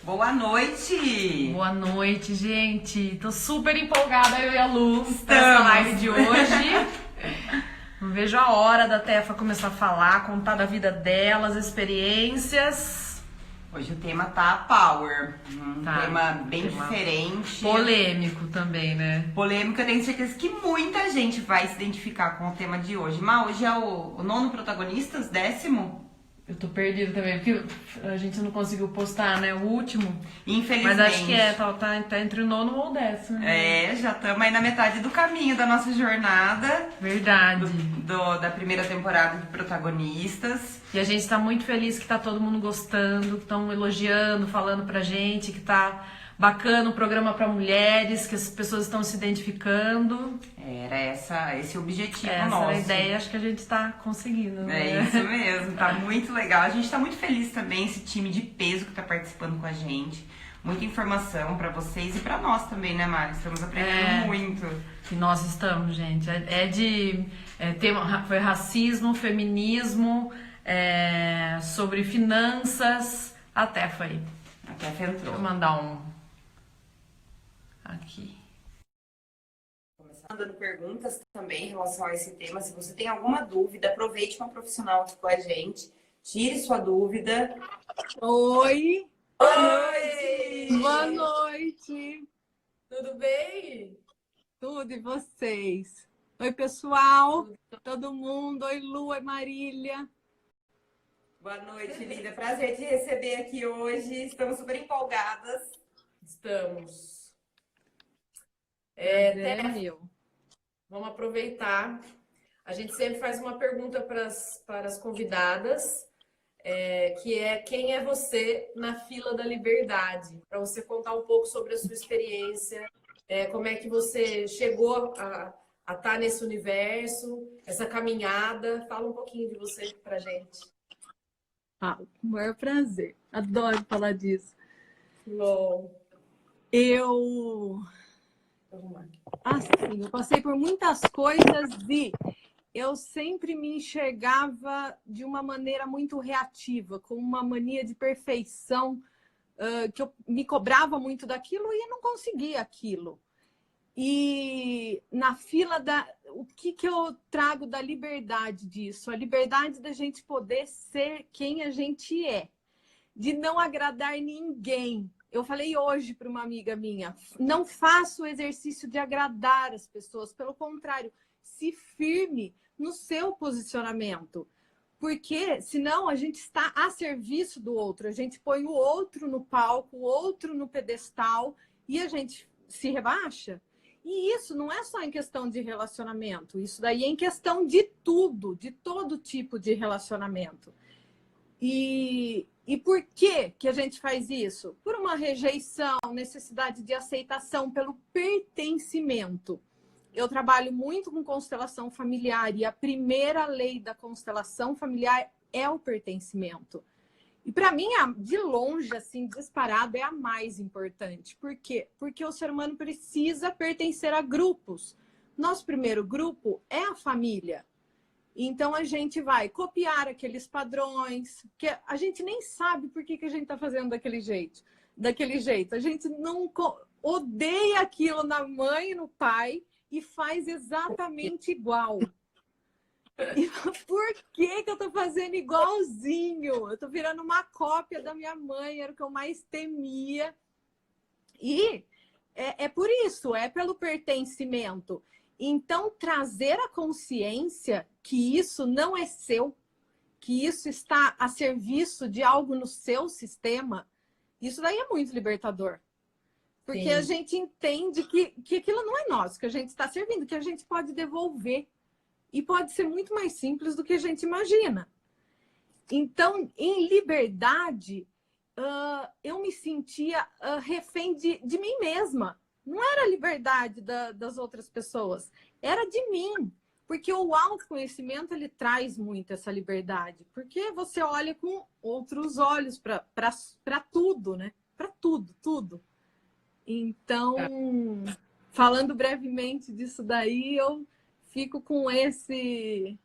Boa noite! Boa noite, gente. Tô super empolgada, eu e a Lu, pra Estamos. essa live de hoje. Não vejo a hora da Tefa começar a falar, contar da vida dela, as experiências. Hoje o tema tá power, Tá, tema bem tema diferente. Polêmico também, né? Polêmico, eu tenho certeza que muita gente vai se identificar com o tema de hoje. Mas hoje é o nono protagonista, os 10º? Eu tô perdida também, porque a gente não conseguiu postar, né? O último. Infelizmente. Mas acho que tá entre o nono ou o 10º. Né? Já estamos aí na metade do caminho da nossa jornada. Verdade. Da primeira temporada de protagonistas. E a gente tá muito feliz que tá todo mundo gostando, que estão elogiando, falando pra gente, que tá bacana o programa pra mulheres, que as pessoas estão se identificando. Era esse o objetivo Essa nosso. era a ideia, acho que a gente tá conseguindo, né? É isso mesmo, tá muito legal. A gente tá muito feliz também, esse time de peso que tá participando com a gente. Muita informação pra vocês e pra nós também, né, Mari? Estamos aprendendo muito. Que nós estamos, gente. Foi racismo, feminismo, sobre finanças, até foi. Até entrou. Vou mandar um aqui. Mandando perguntas também em relação a esse tema. Se você tem alguma dúvida, aproveite uma profissional aqui com a gente. Tire sua dúvida. Oi! Oi! Boa noite! Tudo bem? Tudo e vocês? Oi, pessoal! Todo mundo! Oi, Lu! Oi, Marília! Boa noite, linda. Prazer te receber aqui hoje. Estamos super empolgadas. Estamos. É meu. Vamos aproveitar. A gente sempre faz uma pergunta para as convidadas, que é: quem é você na fila da liberdade? Para você contar um pouco sobre a sua experiência, como é que você chegou a estar nesse universo, essa caminhada. Fala um pouquinho de você para gente. O maior prazer. Adoro falar disso. Bom. Eu passei por muitas coisas e eu sempre me enxergava de uma maneira muito reativa, com uma mania de perfeição, que eu me cobrava muito daquilo e não conseguia aquilo. E na fila o que eu trago da liberdade disso? A liberdade da gente poder ser quem a gente é, de não agradar ninguém. Eu falei hoje para uma amiga minha, não faça o exercício de agradar as pessoas, pelo contrário, se firme no seu posicionamento, porque senão a gente está a serviço do outro, a gente põe o outro no palco, o outro no pedestal e a gente se rebaixa. E isso não é só em questão de relacionamento, isso daí é em questão de tudo, de todo tipo de relacionamento. E por que a gente faz isso? Por uma rejeição, necessidade de aceitação, pelo pertencimento. Eu trabalho muito com constelação familiar e a primeira lei da constelação familiar é o pertencimento. E para mim, de longe, assim, disparado, é a mais importante. Por quê? Porque o ser humano precisa pertencer a grupos. Nosso primeiro grupo é a família. Então, a gente vai copiar aqueles padrões, que a gente nem sabe por que a gente está fazendo daquele jeito. A gente não odeia aquilo na mãe e no pai e faz exatamente igual. E por que eu estou fazendo igualzinho? Eu estou virando uma cópia da minha mãe, era o que eu mais temia. E é por isso, é pelo pertencimento. Então, trazer a consciência que isso não é seu, que isso está a serviço de algo no seu sistema, isso daí é muito libertador. Porque Sim. A gente entende que aquilo não é nosso, que a gente está servindo, que a gente pode devolver. E pode ser muito mais simples do que a gente imagina. Então, em liberdade, eu me sentia refém de mim mesma. Não era a liberdade das outras pessoas, era de mim. Porque o autoconhecimento, ele traz muito essa liberdade. Porque você olha com outros olhos para tudo, né? Para tudo, tudo. Então, falando brevemente disso daí, eu fico com esse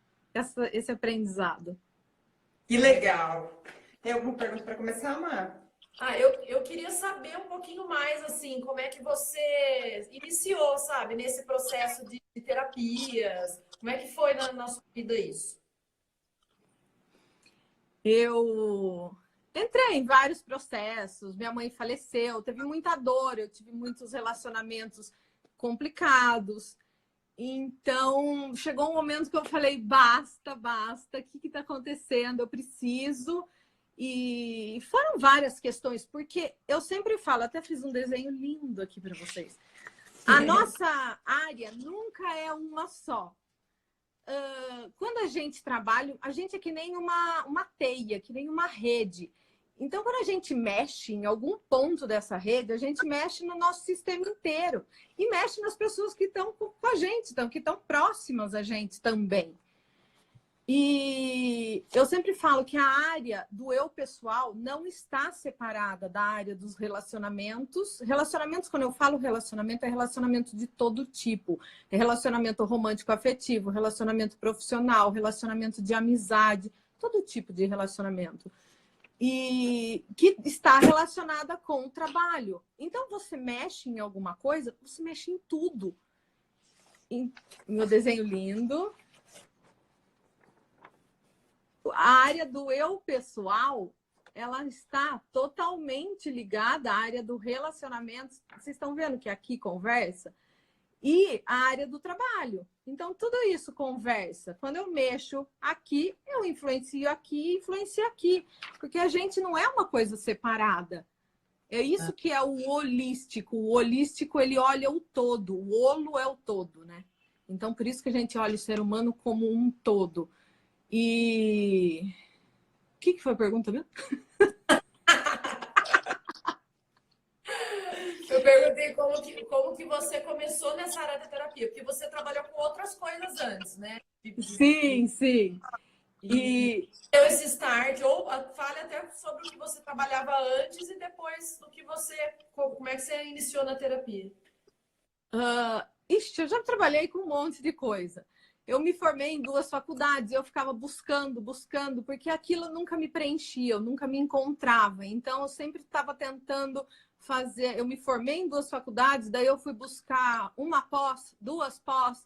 aprendizado. Que legal! Tem alguma pergunta para começar, Mar? Eu queria saber um pouquinho mais, assim, como é que você iniciou, sabe, nesse processo de terapias. Como é que foi na sua vida isso? Eu entrei em vários processos, minha mãe faleceu, teve muita dor, eu tive muitos relacionamentos complicados. Então, chegou um momento que eu falei: basta, basta, o que está acontecendo? Eu preciso. E foram várias questões, porque eu sempre falo, até fiz um desenho lindo aqui para vocês. A nossa área nunca é uma só. Quando a gente trabalha, a gente é que nem uma teia, que nem uma rede. Então, quando a gente mexe em algum ponto dessa rede, a gente mexe no nosso sistema inteiro. E mexe nas pessoas que estão com a gente, que estão próximas a gente também. E eu sempre falo que a área do eu pessoal não está separada da área dos relacionamentos. Relacionamentos, quando eu falo relacionamento, é relacionamento de todo tipo. É relacionamento romântico afetivo, relacionamento profissional, relacionamento de amizade, todo tipo de relacionamento. E que está relacionada com o trabalho. Então, você mexe em alguma coisa, você mexe em tudo. Meu desenho lindo. A área do eu pessoal, ela está totalmente ligada à área do relacionamento. Vocês estão vendo que aqui conversa? E a área do trabalho. Então, tudo isso conversa. Quando eu mexo aqui, eu influencio aqui, influencio aqui. Porque a gente não é uma coisa separada. É isso que é o holístico. O holístico, ele olha o todo. O holo é o todo, né? Então, por isso que a gente olha o ser humano como um todo. E... O que foi a pergunta mesmo? Eu perguntei como que você começou nessa área da terapia, porque você trabalhou com outras coisas antes, né? Sim, sim. E deu esse start, ou fale até sobre o que você trabalhava antes e depois do que você, como é que você iniciou na terapia? eu já trabalhei com um monte de coisa. Eu me formei em 2 faculdades, eu ficava buscando, porque aquilo nunca me preenchia, eu nunca me encontrava. Então, eu sempre estava tentando fazer. Eu me formei em 2 faculdades, daí eu fui buscar uma pós, 2 pós,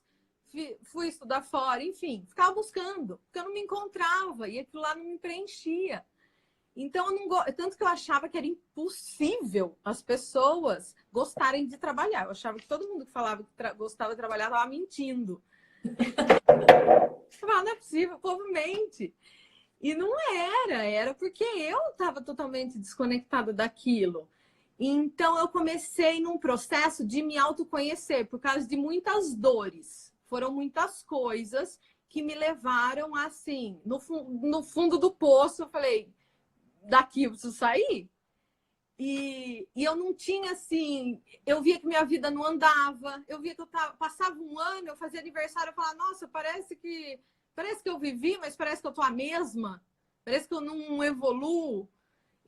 fui estudar fora, enfim, ficava buscando, porque eu não me encontrava e aquilo lá não me preenchia. Então, eu não tanto que eu achava que era impossível as pessoas gostarem de trabalhar. Eu achava que todo mundo que falava que gostava de trabalhar estava mentindo. Eu falava, não é possível, o povo mente. E não era porque eu estava totalmente desconectada daquilo. Então, eu comecei num processo de me autoconhecer, por causa de muitas dores. Foram muitas coisas que me levaram, assim, no fundo do poço. Eu falei, daqui eu preciso sair. E eu não tinha, assim... Eu via que minha vida não andava. Eu via que eu passava um ano, eu fazia aniversário, eu falava, nossa, parece que eu vivi, mas parece que eu tô a mesma. Parece que eu não evoluo.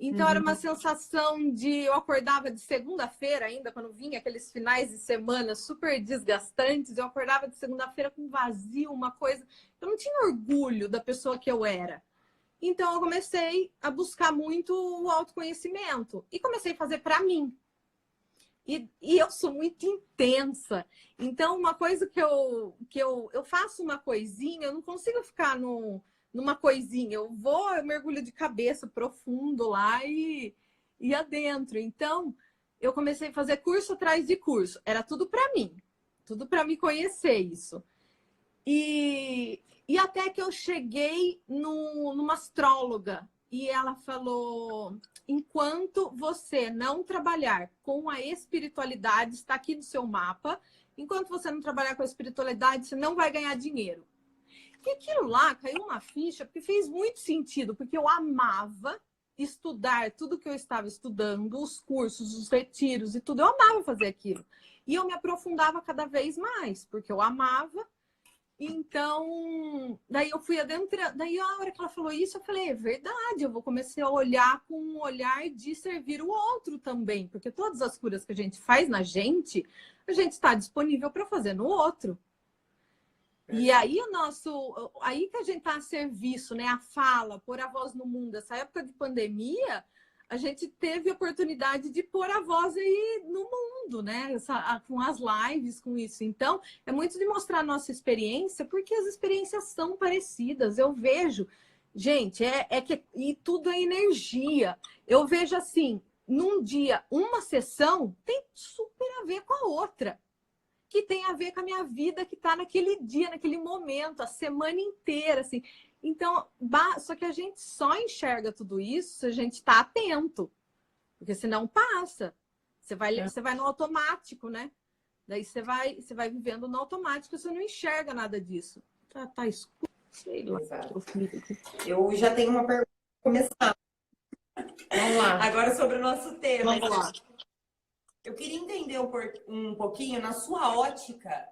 Então, era uma sensação de... Eu acordava de segunda-feira ainda, quando vinha aqueles finais de semana super desgastantes. Eu acordava de segunda-feira com vazio, uma coisa... Eu não tinha orgulho da pessoa que eu era. Então, eu comecei a buscar muito o autoconhecimento. E comecei a fazer para mim. E eu sou muito intensa. Então, uma coisa que eu faço uma coisinha, eu não consigo ficar numa coisinha. Eu mergulho de cabeça profundo lá e adentro. Então, eu comecei a fazer curso atrás de curso. Era tudo para mim. Tudo para me conhecer isso. E até que eu cheguei numa astróloga e ela falou: enquanto você não trabalhar com a espiritualidade, está aqui no seu mapa, enquanto você não trabalhar com a espiritualidade, você não vai ganhar dinheiro. E aquilo lá caiu uma ficha, porque fez muito sentido, porque eu amava estudar tudo que eu estava estudando, os cursos, os retiros e tudo, eu amava fazer aquilo. E eu me aprofundava cada vez mais, porque eu amava. Então, daí eu fui adentrando. Daí, a hora que ela falou isso, eu falei, é verdade, eu vou começar a olhar com um olhar de servir o outro também, porque todas as curas que a gente faz na gente, a gente está disponível para fazer no outro. E aí aí que a gente está a serviço, né? A fala, pôr a voz no mundo. Essa época de pandemia, a gente teve a oportunidade de pôr a voz aí no mundo, né? Com as lives, com isso. Então, é muito de mostrar a nossa experiência, porque as experiências são parecidas. Eu vejo, gente, e tudo é energia. Eu vejo assim, num dia, uma sessão tem super a ver com a outra, que tem a ver com a minha vida que está naquele dia, naquele momento, a semana inteira, assim. Então, só que a gente só enxerga tudo isso se a gente está atento, porque senão passa. Você vai no automático, né? Daí você vai vivendo no automático, você não enxerga nada disso. Tá escuro, sei lá. Eu já tenho uma pergunta para começar. Vamos lá. Agora sobre o nosso tema. Vamos lá. Eu queria entender um pouquinho, na sua ótica,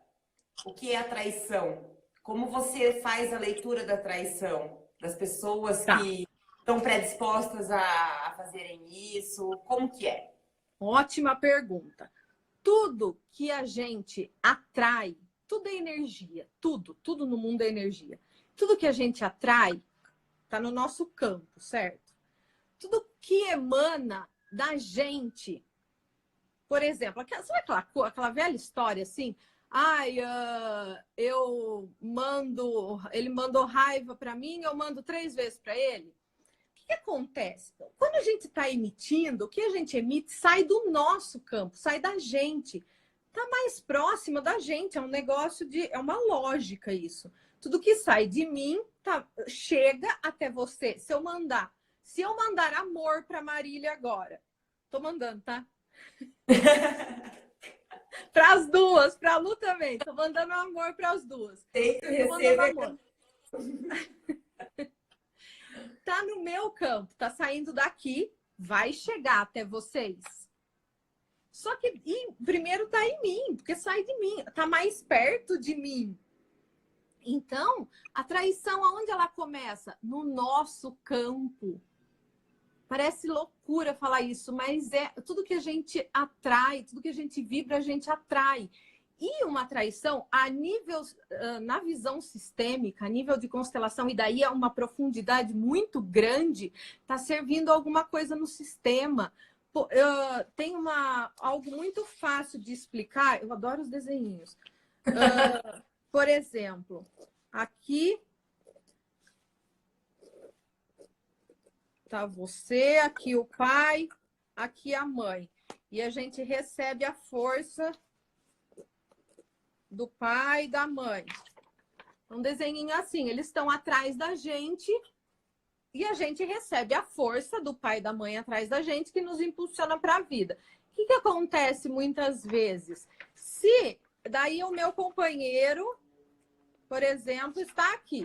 o que é a traição. Como você faz a leitura da traição? Das pessoas que estão predispostas a fazerem isso? Como que é? Ótima pergunta. Tudo que a gente atrai, tudo é energia. Tudo no mundo é energia. Tudo que a gente atrai está no nosso campo, certo? Tudo que emana da gente. Por exemplo, sabe aquela velha história assim? Ai, ele mandou raiva para mim, eu mando 3 vezes para ele. O que acontece? Quando a gente está emitindo, o que a gente emite sai do nosso campo, sai da gente. Está mais próximo da gente, é um negócio é uma lógica isso. Tudo que sai de mim chega até você. Se eu mandar amor para Marília agora, tô mandando, tá? Para as duas, para a Lu também. Tô mandando amor para as duas. Tô mandando amor. Tá no meu campo, tá saindo daqui, vai chegar até vocês. Só que primeiro tá em mim, porque sai de mim, tá mais perto de mim. Então, a traição, aonde ela começa? No nosso campo. Parece loucura falar isso, mas é tudo que a gente atrai, tudo que a gente vibra, a gente atrai. E uma traição, na visão sistêmica, a nível de constelação, e daí é uma profundidade muito grande, está servindo alguma coisa no sistema. Tem algo muito fácil de explicar, eu adoro os desenhinhos. Por exemplo, aqui tá você, aqui o pai, aqui a mãe. E a gente recebe a força do pai e da mãe. Um desenhinho assim, eles estão atrás da gente e a gente recebe a força do pai e da mãe atrás da gente que nos impulsiona para a vida. O que acontece muitas vezes? Se daí o meu companheiro, por exemplo, está aqui.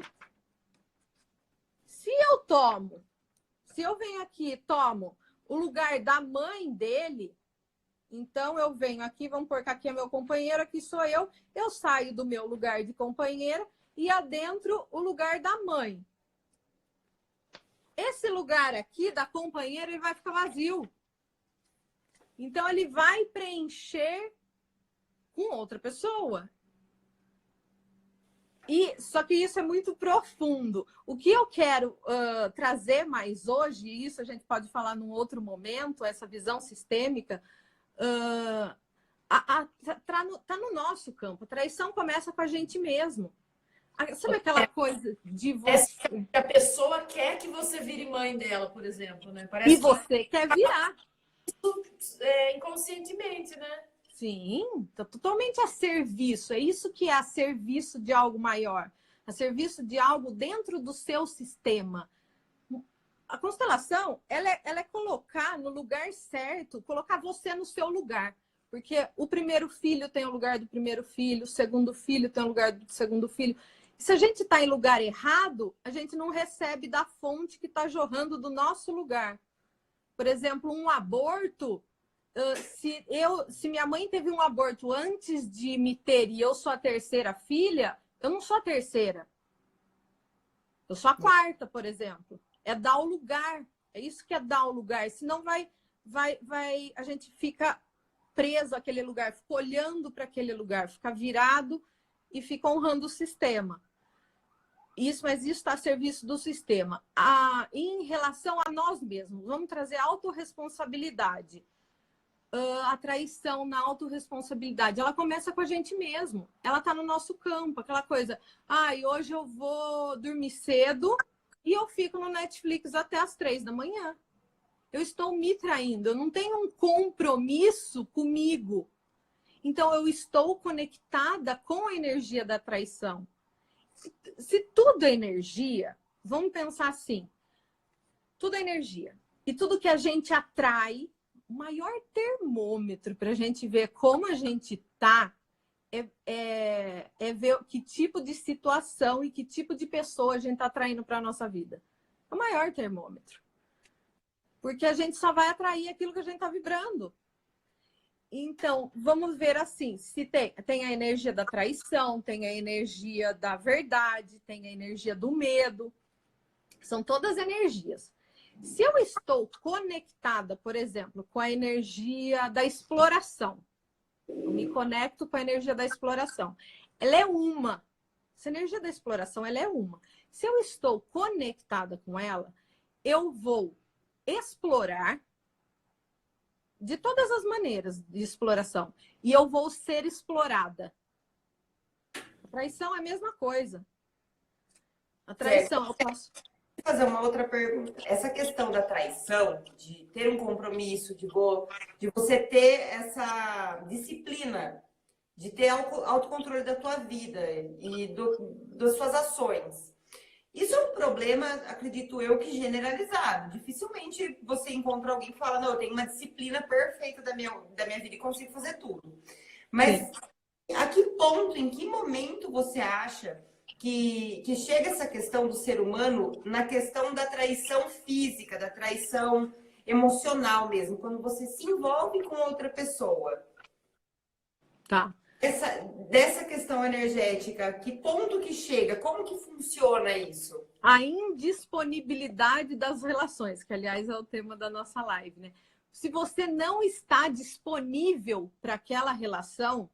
Se eu venho aqui e tomo o lugar da mãe dele, então eu venho aqui, vamos pôr que aqui é meu companheiro, aqui sou eu saio do meu lugar de companheira e adentro o lugar da mãe. Esse lugar aqui da companheira, ele vai ficar vazio. Então ele vai preencher com outra pessoa. Só que isso é muito profundo. O que eu quero trazer mais hoje, e isso a gente pode falar num outro momento, essa visão sistêmica, tá no nosso campo. A traição começa com a gente mesmo. Sabe aquela coisa de você... A pessoa quer que você vire mãe dela, por exemplo, né? E você quer virar. Inconscientemente, né? Sim, tá totalmente a serviço. É isso que é a serviço de algo maior. A serviço de algo dentro do seu sistema. A constelação, ela é colocar no lugar certo, colocar você no seu lugar. Porque o primeiro filho tem o lugar do primeiro filho, o segundo filho tem o lugar do segundo filho. Se a gente está em lugar errado, a gente não recebe da fonte que está jorrando do nosso lugar. Por exemplo, um aborto... Se minha mãe teve um aborto antes de me ter e eu sou a terceira filha, eu não sou a terceira. Eu sou a quarta, por exemplo. É dar o lugar. É isso que é dar o lugar. Senão a gente fica preso àquele lugar, fica olhando para aquele lugar, fica virado e fica honrando o sistema. Isso, mas isso está a serviço do sistema. Em relação a nós mesmos, vamos trazer autorresponsabilidade. A traição na autorresponsabilidade, ela começa com a gente mesmo. Ela está no nosso campo, aquela coisa. E hoje eu vou dormir cedo e eu fico no Netflix até as 3 da manhã. Eu estou me traindo, eu não tenho um compromisso comigo. Então, eu estou conectada com a energia da traição. Se tudo é energia, vamos pensar assim. Tudo é energia. E tudo que a gente atrai, o maior termômetro para a gente ver como a gente está é ver que tipo de situação e que tipo de pessoa a gente está atraindo para a nossa vida. É o maior termômetro. Porque a gente só vai atrair aquilo que a gente está vibrando. Então, vamos ver assim, se tem a energia da traição, tem a energia da verdade, tem a energia do medo. São todas energias. Se eu estou conectada, por exemplo, com a energia da exploração, eu me conecto com a energia da exploração. Ela é uma. Essa energia da exploração, ela é uma. Se eu estou conectada com ela, eu vou explorar de todas as maneiras de exploração. E eu vou ser explorada. A traição é a mesma coisa. A traição, eu posso... Vou fazer uma outra pergunta. Essa questão da traição, de ter um compromisso, de você ter essa disciplina, de ter autocontrole da tua vida e das suas ações. Isso é um problema, acredito eu, que generalizado. Dificilmente você encontra alguém que fala, não, eu tenho uma disciplina perfeita da minha vida e consigo fazer tudo. Mas a que ponto, em que momento você acha que chega essa questão do ser humano na questão da traição física, da traição emocional mesmo, quando você se envolve com outra pessoa? Tá. Dessa questão energética, que ponto que chega? Como que funciona isso? A indisponibilidade das relações, que aliás é o tema da nossa live, né? Se você não está disponível para aquela relação,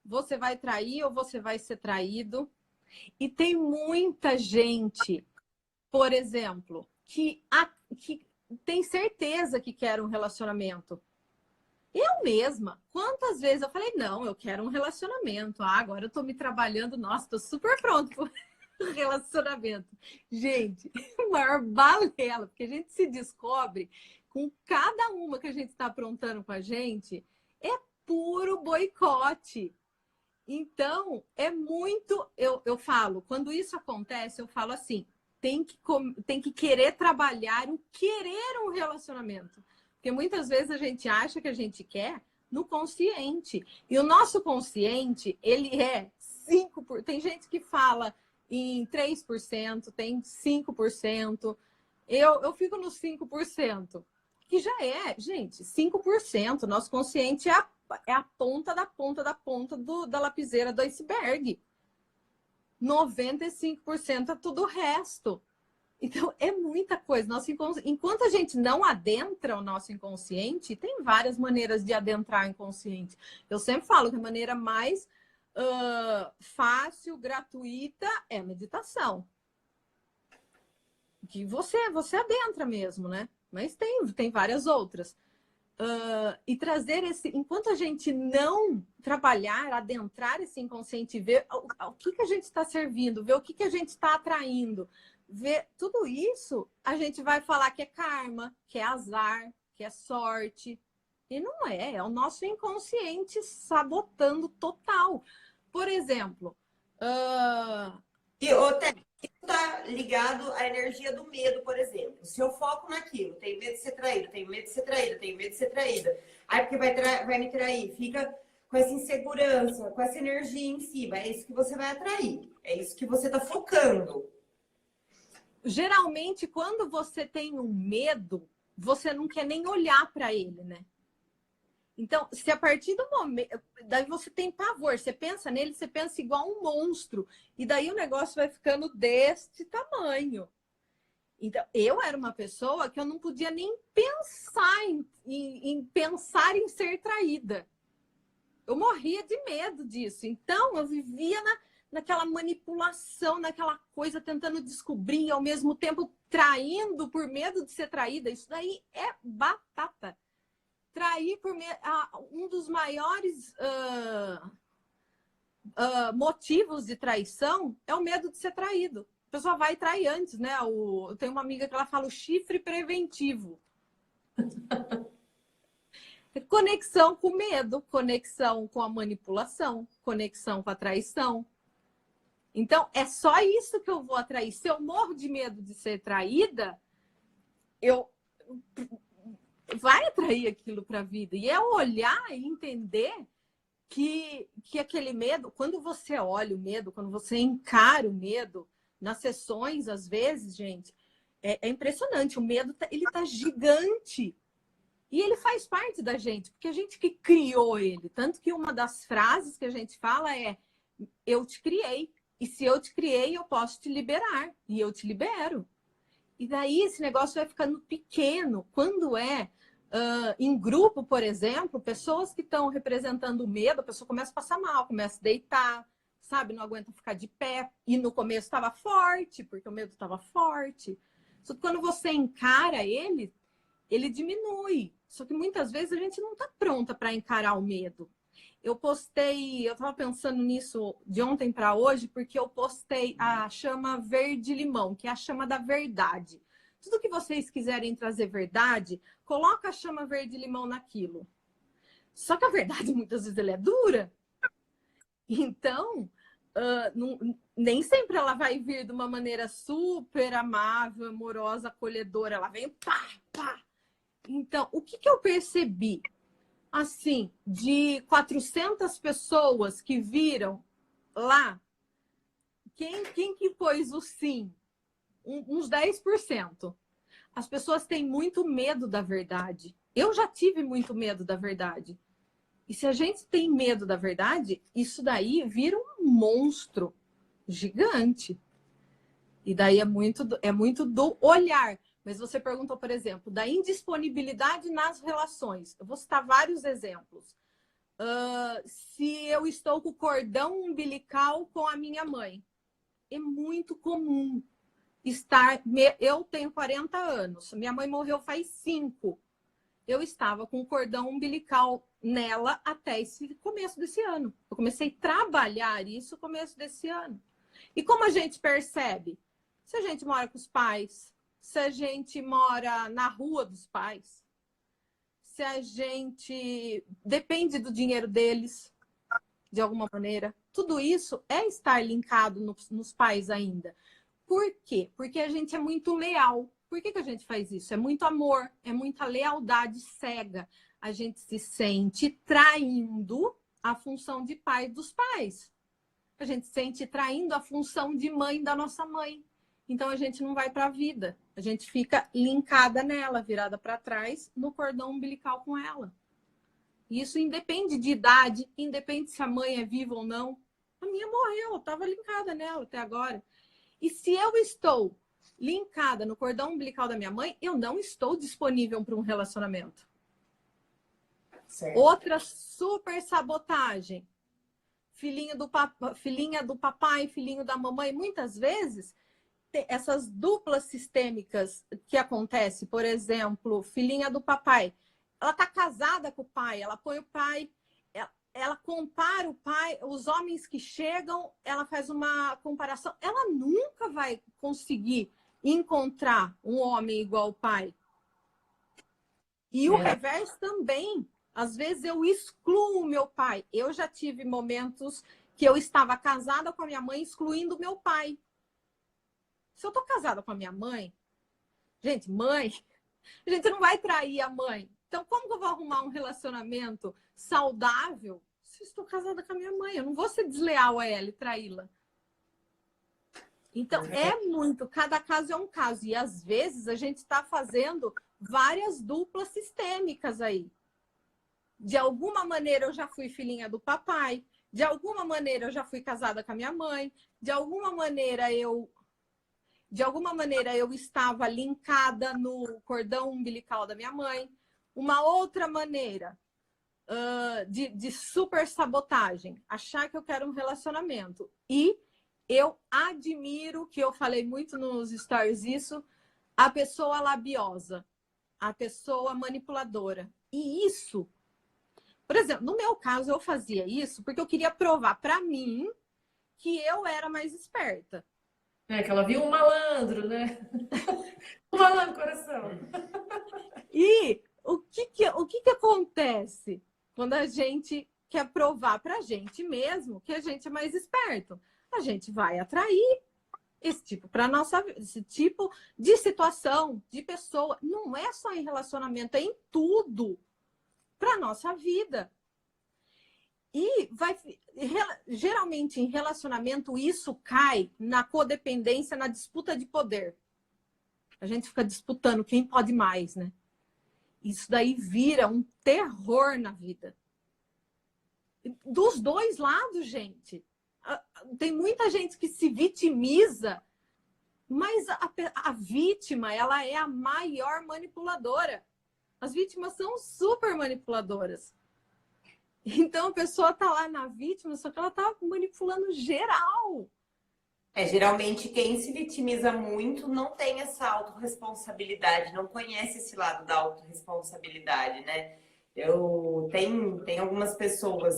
você vai trair ou você vai ser traído. E tem muita gente, por exemplo, que tem certeza que quer um relacionamento. Eu mesma, quantas vezes eu falei, não, eu quero um relacionamento. Agora eu tô me trabalhando, nossa, tô super pronto pro relacionamento. Gente, maior balela, porque a gente se descobre com cada uma que a gente está aprontando com a gente, é puro boicote. Então, é muito... Eu falo, quando isso acontece, eu falo assim, tem que querer trabalhar o querer um relacionamento. Porque muitas vezes a gente acha que a gente quer no consciente. E o nosso consciente, ele é 5%. Tem gente que fala em 3%, tem 5%. Eu fico nos 5%. Que já é, gente, 5%. Nosso consciente é a ponta da ponta da ponta da lapiseira do iceberg. 95% é tudo o resto. Então, é muita coisa. Enquanto a gente não adentra o nosso inconsciente, tem várias maneiras de adentrar o inconsciente. Eu sempre falo que a maneira mais fácil, gratuita, é a meditação. Que você adentra mesmo, né? Mas tem várias outras. E trazer enquanto a gente não trabalhar, adentrar esse inconsciente, ver o que a gente está servindo, ver o que a gente está atraindo, ver tudo isso, a gente vai falar que é karma, que é azar, que é sorte. E não é o nosso inconsciente sabotando total. Por exemplo, E outra, isso está ligado à energia do medo, por exemplo. Se eu foco naquilo, tenho medo de ser traído, tenho medo de ser traída, tenho medo de ser traída. Aí porque vai me trair, fica com essa insegurança, com essa energia em cima. É isso que você vai atrair. É isso que você está focando. Geralmente, quando você tem um medo, você não quer nem olhar para ele, né? Então, se a partir do momento... Daí você tem pavor, você pensa nele, você pensa igual um monstro. E daí o negócio vai ficando deste tamanho. Então, eu era uma pessoa que eu não podia nem pensar pensar em ser traída. Eu morria de medo disso. Então, eu vivia naquela manipulação, naquela coisa, tentando descobrir, ao mesmo tempo traindo por medo de ser traída. Isso daí é batata. Trair por medo... um dos maiores motivos de traição é o medo de ser traído. A pessoa vai e trai antes, né? Eu tenho uma amiga que ela fala o chifre preventivo. Conexão com o medo, conexão com a manipulação, conexão com a traição. Então, é só isso que eu vou atrair. Se eu morro de medo de ser traída, vai atrair aquilo para a vida. E é olhar e entender que aquele medo, quando você olha o medo, quando você encara o medo, nas sessões, às vezes, gente, é impressionante. O medo, ele tá gigante. E ele faz parte da gente, porque a gente que criou ele. Tanto que uma das frases que a gente fala é: eu te criei. E se eu te criei, eu posso te liberar. E eu te libero. E daí esse negócio vai ficando pequeno. Quando em grupo, por exemplo, pessoas que estão representando o medo, a pessoa começa a passar mal, começa a deitar, sabe? Não aguenta ficar de pé. E no começo estava forte, porque o medo estava forte. Só que quando você encara ele diminui. Só que muitas vezes a gente não está pronta para encarar o medo. Eu estava pensando nisso de ontem para hoje, porque eu postei a chama verde-limão, que é a chama da verdade. Tudo que vocês quiserem trazer verdade, coloca a chama verde-limão naquilo. Só que a verdade, muitas vezes, ela é dura. Então, nem sempre ela vai vir de uma maneira super amável, amorosa, acolhedora. Ela vem pá, pá. Então, o que eu percebi? Assim, de 400 pessoas que viram lá, quem que pôs o sim? Uns 10%. As pessoas têm muito medo da verdade. Eu já tive muito medo da verdade. E se a gente tem medo da verdade, isso daí vira um monstro gigante. E daí é muito do olhar. Mas você perguntou, por exemplo, da indisponibilidade nas relações. Eu vou citar vários exemplos. Se eu estou com o cordão umbilical com a minha mãe, é muito comum estar... Eu tenho 40 anos, minha mãe morreu faz 5. Eu estava com o cordão umbilical nela até esse começo desse ano. Eu comecei a trabalhar isso no começo desse ano. E como a gente percebe? Se a gente mora com os pais, se a gente mora na rua dos pais, se a gente depende do dinheiro deles, de alguma maneira, tudo isso é estar linkado nos pais ainda. Por quê? Porque a gente é muito leal. Por que a gente faz isso? É muito amor, é muita lealdade cega. A gente se sente traindo a função de pai dos pais. A gente se sente traindo a função de mãe da nossa mãe. Então, a gente não vai para a vida. A gente fica linkada nela, virada para trás, no cordão umbilical com ela. Isso independe de idade, independe se a mãe é viva ou não. A minha morreu, eu estava linkada nela até agora. E se eu estou linkada no cordão umbilical da minha mãe, eu não estou disponível para um relacionamento. Certo. Outra super sabotagem. Filhinha do papai, filhinho da mamãe, muitas vezes... Essas duplas sistêmicas que acontecem, por exemplo, filhinha do papai, ela está casada com o pai, ela põe o pai, ela compara o pai, os homens que chegam, ela faz uma comparação, ela nunca vai conseguir encontrar um homem igual ao pai. E o reverso também. Às vezes eu excluo o meu pai. Eu já tive momentos que eu estava casada com a minha mãe, excluindo o meu pai. Se eu tô casada com a minha mãe, gente, a gente não vai trair a mãe. Então, como que eu vou arrumar um relacionamento saudável se eu estou casada com a minha mãe? Eu não vou ser desleal a ela e traí-la. Então, cada caso é um caso. E, às vezes, a gente está fazendo várias duplas sistêmicas aí. De alguma maneira, eu já fui filhinha do papai. De alguma maneira, eu já fui casada com a minha mãe. De alguma maneira, eu estava linkada no cordão umbilical da minha mãe. Uma outra maneira, de super sabotagem. Achar que eu quero um relacionamento. E eu admiro, que eu falei muito nos stories isso, a pessoa labiosa, a pessoa manipuladora. E isso, por exemplo, no meu caso, eu fazia isso porque eu queria provar para mim que eu era mais esperta. É que ela viu um malandro, né? Um malandro coração. E o que acontece quando a gente quer provar pra gente mesmo que a gente é mais esperto? A gente vai atrair esse tipo para nossa vida, esse tipo de situação, de pessoa. Não é só em relacionamento, é em tudo para nossa vida. E geralmente em relacionamento isso cai na codependência, na disputa de poder. A gente fica disputando quem pode mais, né? Isso daí vira um terror na vida. Dos dois lados, gente. Tem muita gente que se vitimiza, mas a vítima, ela é a maior manipuladora. As vítimas são super manipuladoras. Então a pessoa tá lá na vítima, só que ela tá manipulando geral. Geralmente quem se vitimiza muito não tem essa autorresponsabilidade, não conhece esse lado da autorresponsabilidade, né? Tem algumas pessoas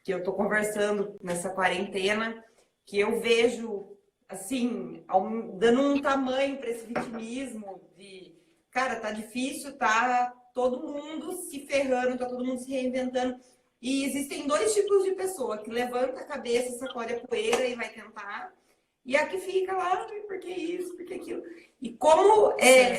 que eu tô conversando nessa quarentena que eu vejo, assim, dando um tamanho para esse vitimismo de, cara, tá difícil, tá todo mundo se ferrando, tá todo mundo se reinventando. E existem dois tipos de pessoa, que levanta a cabeça, sacode a poeira e vai tentar. E a que fica lá, por que isso, por que aquilo? E como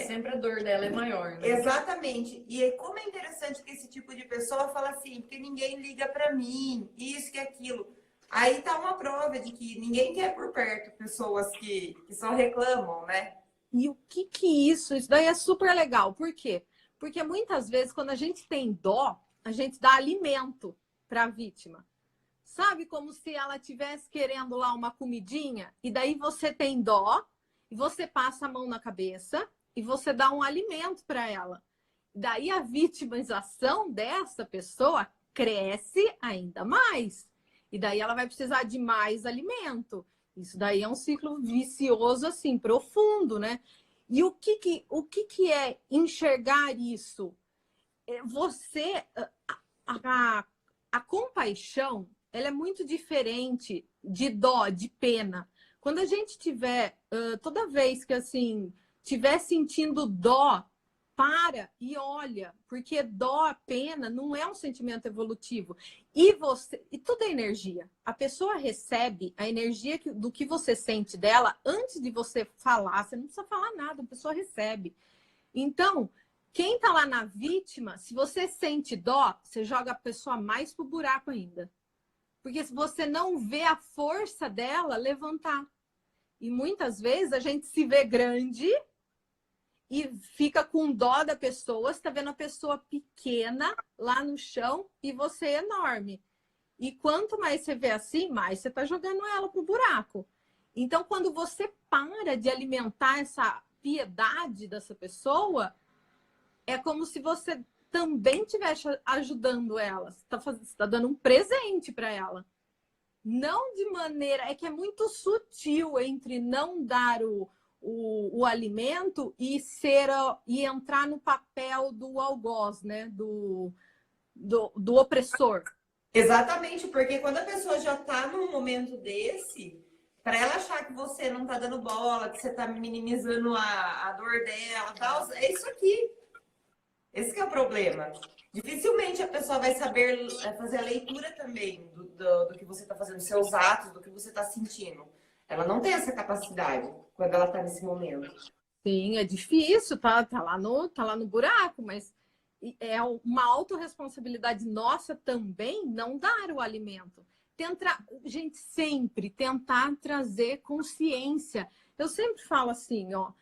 sempre a dor dela é maior, né? Exatamente. E como é interessante que esse tipo de pessoa fala assim, porque ninguém liga pra mim, isso que aquilo. Aí tá uma prova de que ninguém quer por perto pessoas que só reclamam, né? E o que isso? Isso daí é super legal. Por quê? Porque muitas vezes, quando a gente tem dó, a gente dá alimento para a vítima. Sabe, como se ela estivesse querendo lá uma comidinha, e daí você tem dó, e você passa a mão na cabeça, e você dá um alimento para ela. Daí a vitimização dessa pessoa cresce ainda mais. E daí ela vai precisar de mais alimento. Isso daí é um ciclo vicioso, assim, profundo, né? E o que é enxergar isso? Você... A compaixão, ela é muito diferente de dó, de pena. Quando a gente tiver, toda vez que assim, tiver sentindo dó, para e olha, porque dó, pena, não é um sentimento evolutivo. E tudo é energia. A pessoa recebe a energia do que você sente dela antes de você falar. Você não precisa falar nada, a pessoa recebe. Então, quem tá lá na vítima, se você sente dó, você joga a pessoa mais pro buraco ainda. Porque se você não vê a força dela levantar. E muitas vezes a gente se vê grande e fica com dó da pessoa, você tá vendo a pessoa pequena lá no chão e você é enorme. E quanto mais você vê assim, mais você tá jogando ela pro buraco. Então, quando você para de alimentar essa piedade dessa pessoa, é como se você também estivesse ajudando ela. Você está dando um presente para ela. Não de maneira... É que é muito sutil entre não dar o alimento e entrar no papel do algoz, né? Do opressor. Exatamente, porque quando a pessoa já tá num momento desse, para ela achar que você não tá dando bola, que você tá minimizando a dor dela, tal, é isso aqui. Esse que é o problema. Dificilmente a pessoa vai saber fazer a leitura também do que você está fazendo, dos seus atos, do que você está sentindo. Ela não tem essa capacidade quando ela está nesse momento. Sim, é difícil, tá lá no buraco, mas é uma autorresponsabilidade nossa também não dar o alimento. Gente, sempre tentar trazer consciência. Eu sempre falo assim, ó.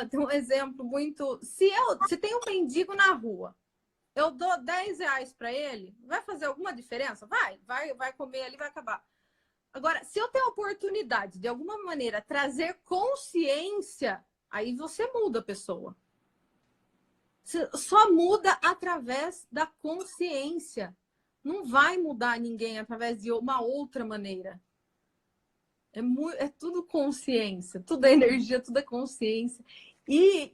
Tem um exemplo muito... Se tem um mendigo na rua, eu dou 10 reais para ele, vai fazer alguma diferença? Vai comer ali, vai acabar. Agora, se eu tenho a oportunidade, de alguma maneira, trazer consciência, aí você muda a pessoa. Você só muda através da consciência. não vai mudar ninguém através de uma outra maneira. É tudo consciência, tudo é energia, tudo é consciência. E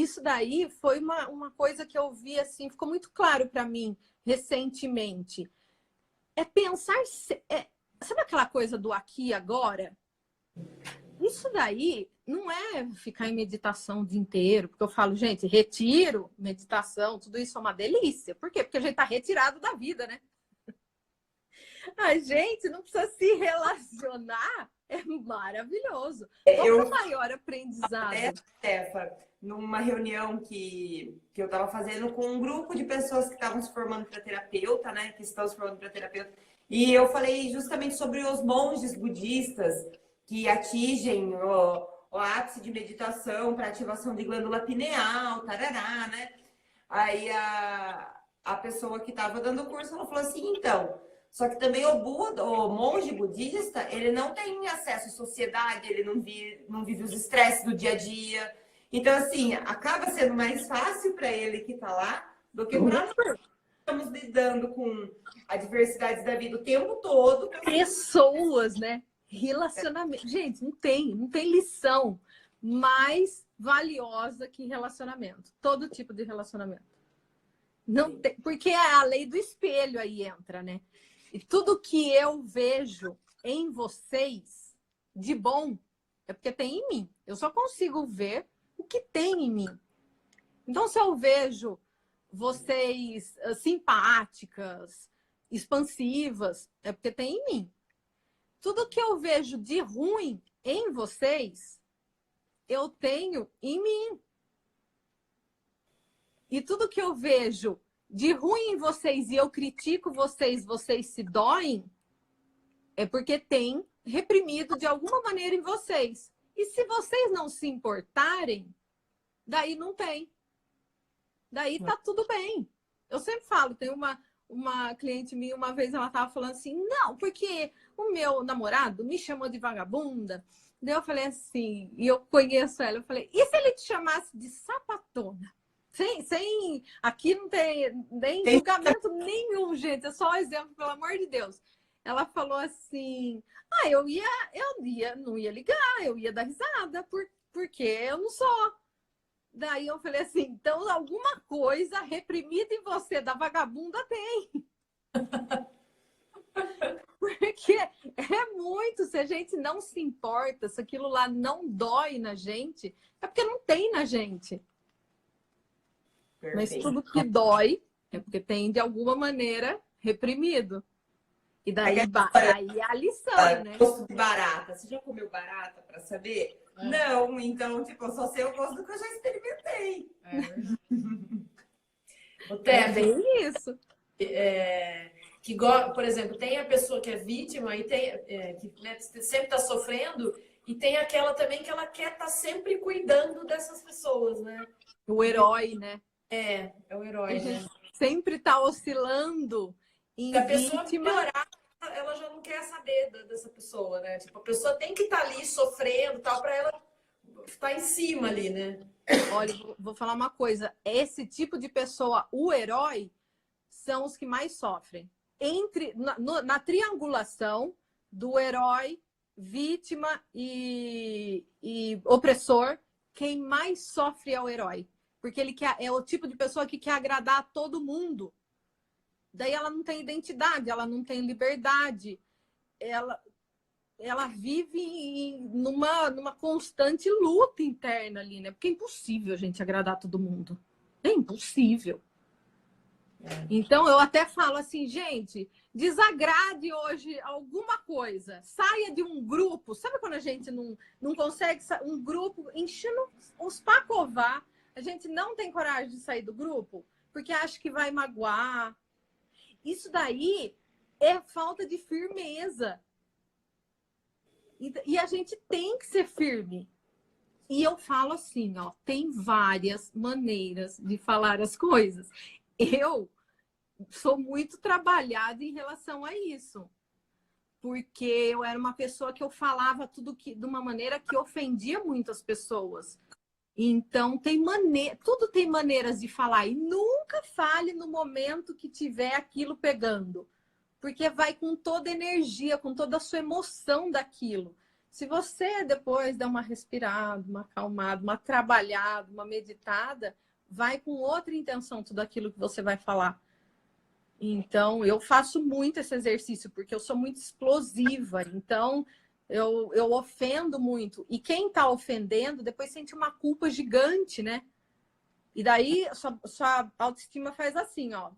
isso daí foi uma coisa que eu vi assim, ficou muito claro para mim recentemente. É pensar, sabe aquela coisa do aqui e agora? Isso daí não é ficar em meditação o dia inteiro, porque eu falo, gente, retiro, meditação, tudo isso é uma delícia. Por quê? Porque a gente tá retirado da vida, né? A gente não precisa se relacionar, é maravilhoso. Qual é o maior aprendizado? Stefa, numa reunião que eu estava fazendo com um grupo de pessoas que estavam se formando para terapeuta, né? Que estão se formando para terapeuta. E eu falei justamente sobre os monges budistas que atingem o ápice de meditação para ativação de glândula pineal, tarará, né? Aí a pessoa que estava dando o curso, ela falou assim, então, só que também o monge budista, ele não tem acesso à sociedade, ele não vive os estresses do dia a dia. Então, assim, acaba sendo mais fácil para ele que está lá do que para nós. Estamos lidando com a diversidade da vida o tempo todo. Pessoas, né? Relacionamento. Gente, não tem lição mais valiosa que relacionamento. Todo tipo de relacionamento. Não tem, porque a lei do espelho aí entra, né? E tudo que eu vejo em vocês de bom é porque tem em mim. Eu só consigo ver o que tem em mim. Então, se eu vejo vocês simpáticas, expansivas, é porque tem em mim. Tudo que eu vejo de ruim em vocês, eu tenho em mim. E tudo que eu vejo de ruim em vocês e eu critico vocês, vocês se doem, é porque tem reprimido de alguma maneira em vocês. E se vocês não se importarem, daí não tem. Daí tá tudo bem. Eu sempre falo, tem uma cliente minha, uma vez ela tava falando assim, não, porque o meu namorado me chamou de vagabunda. Daí eu falei assim, e eu conheço ela, eu falei, e se ele te chamasse de sapatona? Aqui não tem nem julgamento nenhum, gente. É só um exemplo, pelo amor de Deus. Ela falou assim: eu não ia ligar, eu ia dar risada, porque eu não sou. Daí eu falei assim: então alguma coisa reprimida em você da vagabunda tem. Porque é muito, se a gente não se importa, se aquilo lá não dói na gente, é porque não tem na gente. Mas tudo que dói é porque tem, de alguma maneira, reprimido. E daí é a lição, né? Gosto de barata. Você já comeu barata para saber? Não, então, tipo, eu só sei o gosto do que eu já experimentei. É bem isso. Por exemplo, tem a pessoa que é vítima e tem, que né, sempre está sofrendo, e tem aquela também que ela quer estar sempre cuidando dessas pessoas, né? O herói, né? É o herói, né? Sempre tá oscilando em Se a pessoa vítima. melhorar, ela já não quer saber dessa pessoa, né? Tipo, a pessoa tem que estar ali sofrendo, tal, para ela estar em cima ali, né? Olha, vou falar uma coisa. Esse tipo de pessoa, o herói, são os que mais sofrem. Na triangulação do herói, vítima e opressor, quem mais sofre é o herói. Porque ele é o tipo de pessoa que quer agradar a todo mundo. Daí ela não tem identidade, ela não tem liberdade. Ela vive numa constante luta interna ali, né? Porque é impossível a gente agradar a todo mundo. É impossível. Então, eu até falo assim, gente, desagrade hoje alguma coisa. Saia de um grupo. Sabe quando a gente não consegue um grupo enchendo os pacovar? A gente não tem coragem de sair do grupo porque acha que vai magoar. Isso daí é falta de firmeza. E a gente tem que ser firme. E eu falo assim, ó, tem várias maneiras de falar as coisas. Eu sou muito trabalhada em relação a isso. Porque eu era uma pessoa que eu falava tudo de uma maneira que ofendia muitas pessoas. Então, tudo tem maneiras de falar. E nunca fale no momento que tiver aquilo pegando. Porque vai com toda a energia, com toda a sua emoção daquilo. Se você depois der uma respirada, uma acalmada, uma trabalhada, uma meditada, vai com outra intenção tudo aquilo que você vai falar. Então, eu faço muito esse exercício, porque eu sou muito explosiva. Então, eu ofendo muito. E quem está ofendendo, depois sente uma culpa gigante, né? E daí, sua autoestima faz assim, ó.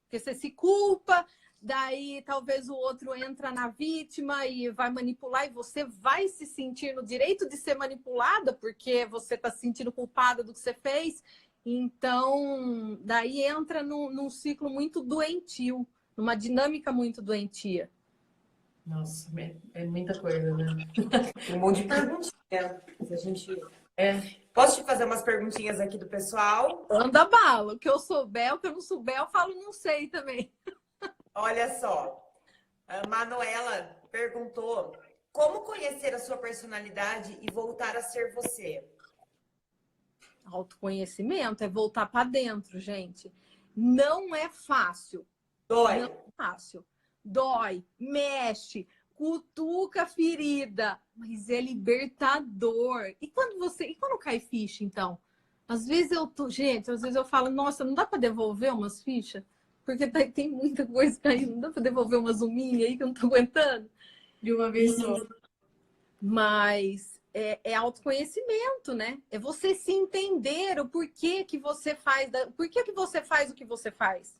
Porque você se culpa, daí talvez o outro entra na vítima e vai manipular, e você vai se sentir no direito de ser manipulada, porque você está se sentindo culpada do que você fez. Então, daí entra num ciclo muito doentio, numa dinâmica muito doentia. Nossa, é muita coisa, né? Um monte de perguntinha. Se a gente... Posso te fazer umas perguntinhas aqui do pessoal? Anda bala. O que eu souber, o que eu não souber, eu falo não sei também. Olha só. A Manuela perguntou: como conhecer a sua personalidade e voltar a ser você? Autoconhecimento é voltar para dentro, gente. Não é fácil. Dói. Não é fácil. Dói, mexe, cutuca a ferida, mas é libertador. E quando cai ficha, então? Às vezes às vezes eu falo, nossa, não dá para devolver umas fichas? Porque tem muita coisa caindo, não dá para devolver umas uminhas aí que eu não tô aguentando. De uma vez só. Mas é autoconhecimento, né? É você se entender o porquê que você faz, por que você faz o que você faz.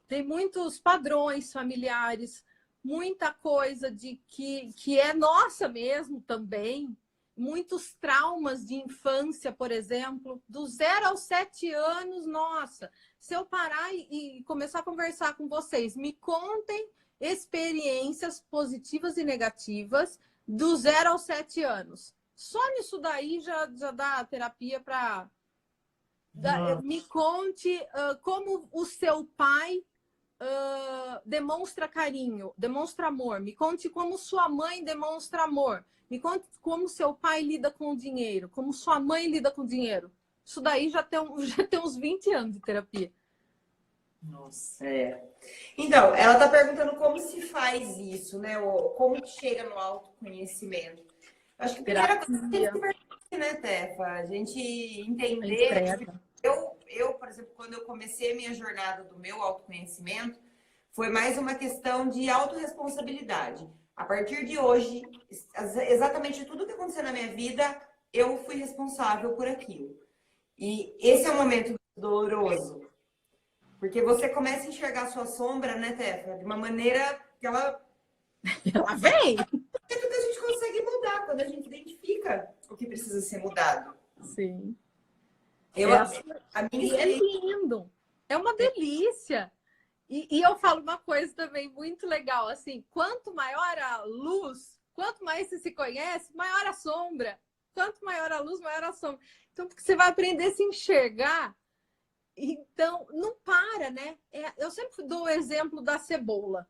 Tem muitos padrões familiares, muita coisa que é nossa mesmo também. Muitos traumas de infância, por exemplo, do 0 aos 7 anos, nossa. Se eu parar e começar a conversar com vocês, me contem experiências positivas e negativas do 0 aos 7 anos. Só nisso daí já dá terapia para... Me conte como o seu pai demonstra carinho, demonstra amor. Me conte como sua mãe demonstra amor. Me conte como seu pai lida com o dinheiro, como sua mãe lida com o dinheiro. Isso daí já tem uns 20 anos de terapia. Nossa, Então, ela está perguntando como se faz isso, né? Ou como que chega no autoconhecimento. Acho que a primeira coisa é se perguntar, né, Tefa? A gente entender. Eu, por exemplo, quando eu comecei a minha jornada do meu autoconhecimento, foi mais uma questão de autorresponsabilidade. A partir de hoje, exatamente tudo que aconteceu na minha vida, eu fui responsável por aquilo. E esse é um momento doloroso. Porque você começa a enxergar a sua sombra, né, Tefa? De uma maneira que ela vem! É tudo que a gente consegue mudar quando a gente identifica o que precisa ser mudado. Sim. A minha é lindo. É uma delícia. E eu falo uma coisa também muito legal, assim, quanto maior a luz, quanto mais você se conhece, maior a sombra. Quanto maior a luz, maior a sombra. Então, porque você vai aprender a se enxergar. Então, não para, né? Eu sempre dou o exemplo da cebola.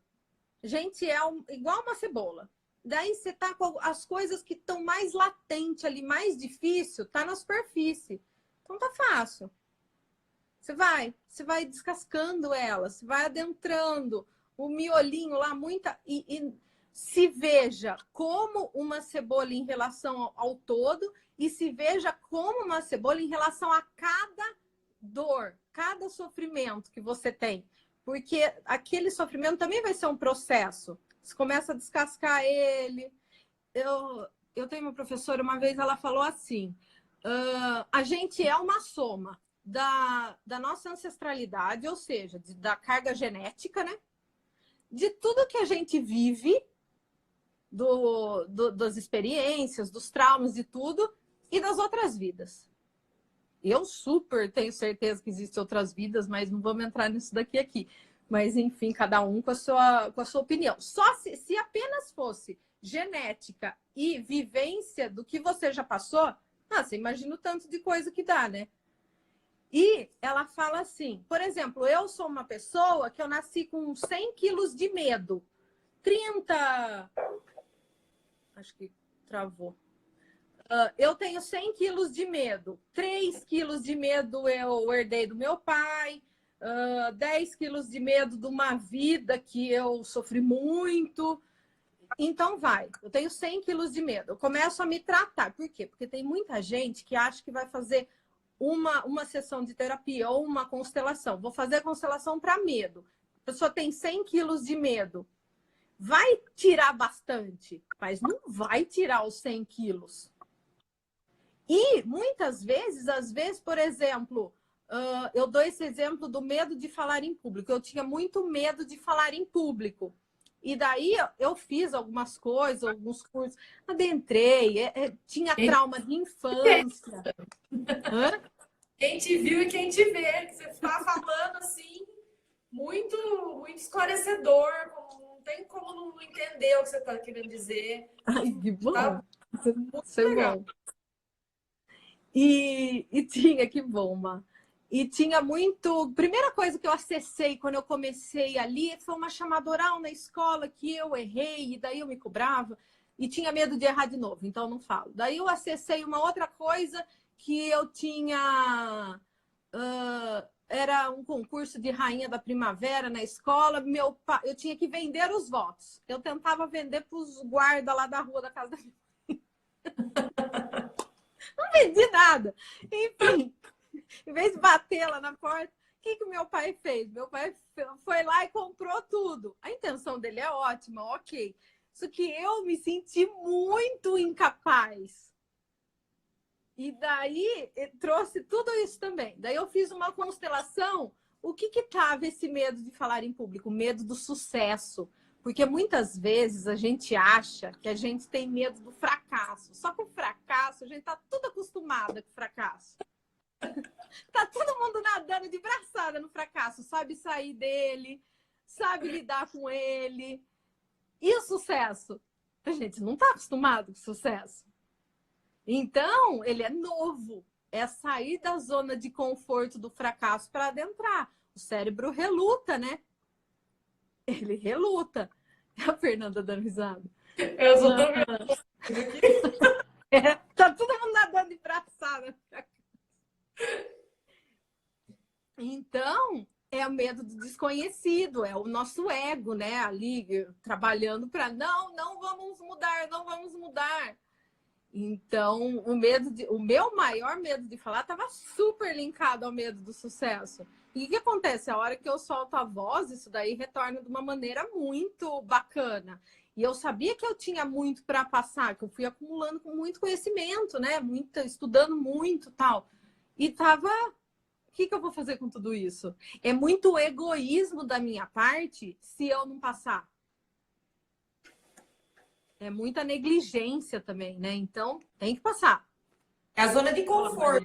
Gente, igual uma cebola. Daí você tá com as coisas que estão mais latentes ali, mais difícil, tá na superfície. Então tá fácil. Você vai descascando ela, você vai adentrando o miolinho lá, e se veja como uma cebola em relação ao todo e se veja como uma cebola em relação a cada dor, cada sofrimento que você tem. Porque aquele sofrimento também vai ser um processo. Você começa a descascar ele. Eu tenho uma professora, uma vez ela falou assim, a gente é uma soma da nossa ancestralidade, ou seja, da carga genética, né? De tudo que a gente vive, das experiências, dos traumas, de tudo, e das outras vidas. Eu super tenho certeza que existem outras vidas, mas não vamos entrar nisso daqui aqui. Mas, enfim, cada um com a sua opinião. Só se apenas fosse genética e vivência do que você já passou, você imagina o tanto de coisa que dá, né? E ela fala assim, por exemplo, eu sou uma pessoa que eu nasci com 100 quilos de medo. 30... Acho que travou. Eu tenho 100 quilos de medo. 3 quilos de medo eu herdei do meu pai. 10 quilos de medo de uma vida que eu sofri muito. Então vai, eu tenho 100 quilos de medo. Eu começo a me tratar. Por quê? Porque tem muita gente que acha que vai fazer uma sessão de terapia ou uma constelação. Vou fazer a constelação para medo. A pessoa tem 100 quilos de medo. Vai tirar bastante, mas não vai tirar os 100 quilos. E muitas vezes, às vezes, por exemplo, eu dou esse exemplo do medo de falar em público. Eu tinha muito medo de falar em público. E daí eu fiz algumas coisas, alguns cursos, adentrei, tinha trauma de infância. Hã? Quem te viu e quem te vê, que você está falando assim, muito, muito esclarecedor, não tem como não entender o que você está querendo dizer. Ai, que bom. Tá Isso é legal. bom. E tinha, que bom, Má. E tinha muito... Primeira coisa que eu acessei quando eu comecei ali foi uma chamada oral na escola que eu errei e daí eu me cobrava e tinha medo de errar de novo, então não falo. Daí eu acessei uma outra coisa que eu tinha... era um concurso de rainha da primavera na escola. Meu pai, eu tinha que vender os votos. Eu tentava vender para os guardas lá da rua da casa da minha mãe. Não vendi nada. Enfim... Em vez de bater lá na porta, o que o meu pai fez? Meu pai foi lá e comprou tudo. A intenção dele é ótima, ok. Só que eu me senti muito incapaz. E daí trouxe tudo isso também. Daí eu fiz uma constelação. O que estava esse medo de falar em público? O medo do sucesso. Porque muitas vezes a gente acha que a gente tem medo do fracasso. Só que o fracasso, a gente está tudo acostumada com o fracasso. Tá todo mundo nadando de braçada no fracasso, sabe sair dele, sabe lidar com ele. E o sucesso? A gente não tá acostumado com sucesso. Então, ele é novo. É sair da zona de conforto do fracasso para adentrar. O cérebro reluta, né? Ele reluta. A Fernanda dando risada. Eu só tô vendo. Tá todo mundo nadando de braçada. Então, é o medo do desconhecido, é o nosso ego, né? Ali trabalhando para não vamos mudar, não vamos mudar. Então, o meu maior medo de falar estava super linkado ao medo do sucesso. E o que acontece? A hora que eu solto a voz, isso daí retorna de uma maneira muito bacana. E eu sabia que eu tinha muito para passar, que eu fui acumulando com muito conhecimento, né? Estudando muito, tal. E tava... O que eu vou fazer com tudo isso? É muito egoísmo da minha parte se eu não passar. É muita negligência também, né? Então, tem que passar. É a zona de conforto.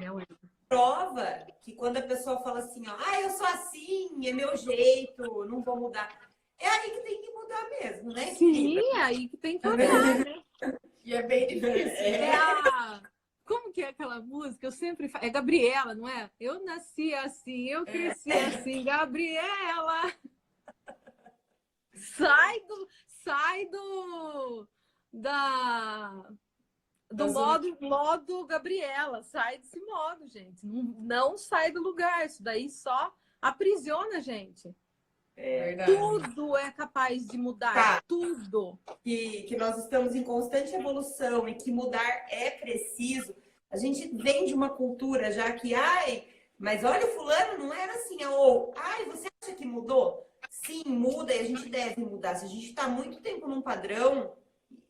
Prova que quando a pessoa fala assim, ó, eu sou assim, é meu jeito, não vou mudar. É aí que tem que mudar mesmo, né? Sim, é aí que tem que olhar, né? E é bem difícil. Como que é aquela música? Eu sempre falo. É Gabriela, não é? Eu nasci assim, eu cresci assim. Gabriela! Sai do modo Gabriela. Sai desse modo, gente. Não sai do lugar. Isso daí só aprisiona a gente. Tudo é capaz de mudar. Tá. Tudo. Que nós estamos em constante evolução e que mudar é preciso. A gente vem de uma cultura já que, mas olha, o fulano não era assim. Ou, você acha que mudou? Sim, muda e a gente deve mudar. Se a gente está muito tempo num padrão,